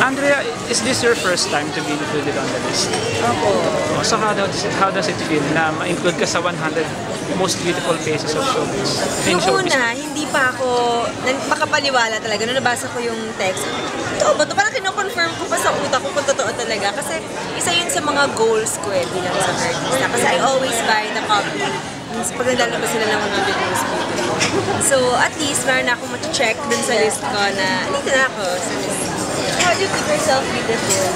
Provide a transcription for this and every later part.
Andrea, is this your first time to be included on the list? Opo. So how does it feel na ma-include ka sa 100 most beautiful faces of showbiz? Yung una, hindi pa ako makapaniwala talaga. Nung nabasa ko yung text, totoo ba ito? Parang kino-confirm ko pa sa utak ko kung totoo talaga. Kasi isa yun sa mga goals ko bilang isang artista. Kasi I always buy the copy. Pag naglalabas sila ng 100 most beautiful. So at least, meron na akong check dun sa list ko na, nandito na ako sa list. How do you keep yourself beautiful?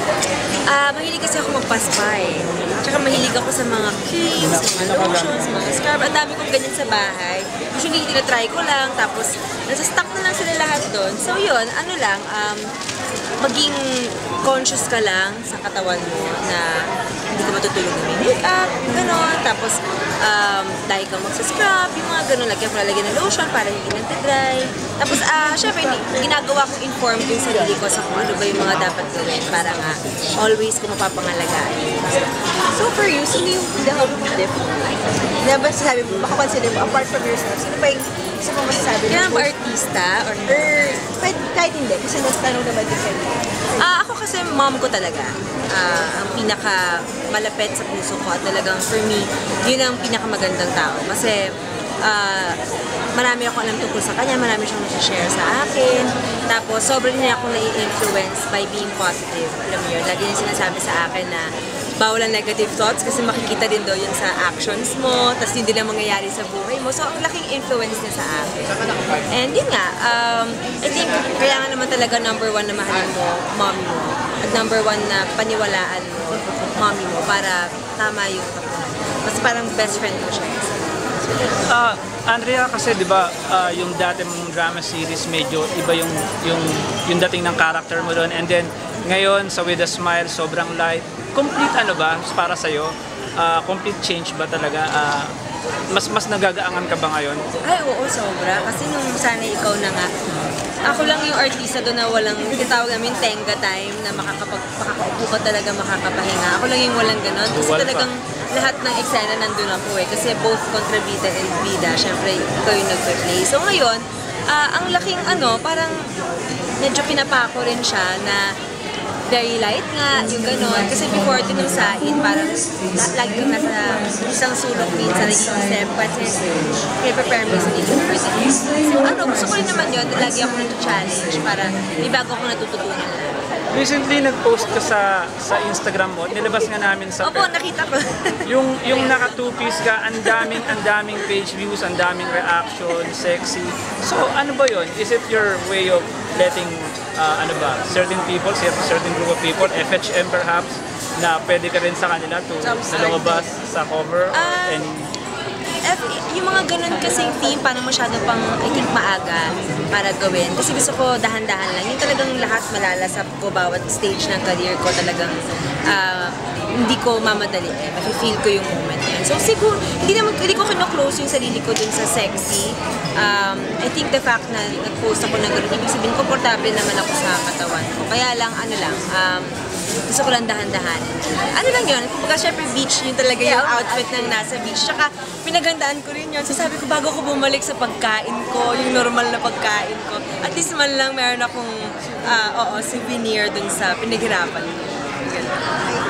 Mahilig kasi ako magpaspay. Tsaka mahilig ako sa mga creams, mga lotions, mga scrub. Ang dami kong ganyan sa bahay. Usually, tinatry ko lang. Tapos, nasa-stock na lang sila lahat doon. So, yun, ano lang, maging conscious ka lang sa katawan mo na hindi ka matutulog na may makeup, gano'n. Tapos, dahil kang magsascrub, yung mga gano'n. Lagyan ko lalagyan ng lotion para hindi nag-dry. Tapos, syempre, ginagawa kong informed yung sarili ko sa kung ano ba yung mga dapat gawin para nga always ko mapapangalagaan. So for you, sino yung pinaka lift? Diba ba sasabi mo, baka consider mo, apart from yourself, sino pa yung isa mo masasabi? Kailangan ba artista? Or kahit hindi, kasi natanong naman din kayo. Ako kasi mom ko talaga. Ang pinaka malapit sa puso ko at talagang for me, yun ang pinakamagandang tao. Kasi marami ako alam tungkol sa kanya, marami siyang nasi-share sa akin. Tapos sobrang niya akong nai-influence by being positive. Alam mo yun, lagi niya sinasabi sa akin na bawal ang negative thoughts kasi makikita din daw yun sa actions mo, tapos yun din ang mangyayari sa buhay mo. So, ang laking influence niya sa akin. And yun nga, I think kaya nga naman talaga number one na mahalin mo, mommy mo. At number one na paniwalaan mo, mommy mo, para tama yung tapunan. Kasi parang best friend ko siya. Andrea, kasi 'di ba yung dati mong drama series medyo iba yung dating ng character mo doon, and then ngayon sa With a Smile sobrang light. Complete ano ba para sa iyo? Complete change ba talaga? Mas nagagaangan ka ba ngayon? Ay, oo, sobra. Kasi nung sana ikaw na nga, ako lang yung artista doon na walang, tinatawag namin tenga time, na makakaupo ka talaga, makakapahinga. Ako lang yung walang ganon. Kasi talagang lahat ng eksena nandun ako Kasi both kontrabida and bida, syempre ikaw yung nagpe-play. So ngayon, ang laking parang medyo pinapako rin siya na very light nga, yung gano'n. Kasi before din yung sain, parang lagi kang nasa isang sulok minsan nag-iisip kasi prepare mo sa sarili for the So gusto ko rin naman yun, lagi ako nag-challenge para may bago akong natututunan lang. Recently, nag-post ka sa Instagram mo, nilabas nga namin sa... Opo, nakita ko. yung naka two-piece ka, ang daming page views, ang daming reaction, sexy. So, ano ba yun? Is it your way of letting, certain people, certain group of people, FHM perhaps, na pwede ka rin sa kanila to lumabas sa cover or any... Yung mga ganun kasing theme, parang masyado pang, I think, maaga para gawin. Kasi gusto ko dahan-dahan lang. Yung talagang lahat malalasap ko, bawat stage ng career ko talagang hindi ko mamadali. Mafe-feel ko yung moment yan. So siguro, hindi ko kino-close yung sarili ko dun sa sexy. I think the fact na nag-post ako ng ganun, ibig sabihin, komportable naman ako sa katawan ko. Kaya lang, gusto ko lang dahan-dahan. Ano lang yun? Kumbaga, syempre beach yun talaga yung outfit ng nasa beach. Tsaka, pinagandaan ko rin yun. So sabi ko, bago ko bumalik sa pagkain ko, yung normal na pagkain ko, at least man lang meron akong souvenir dun sa pinaghirapan ko. Ganun.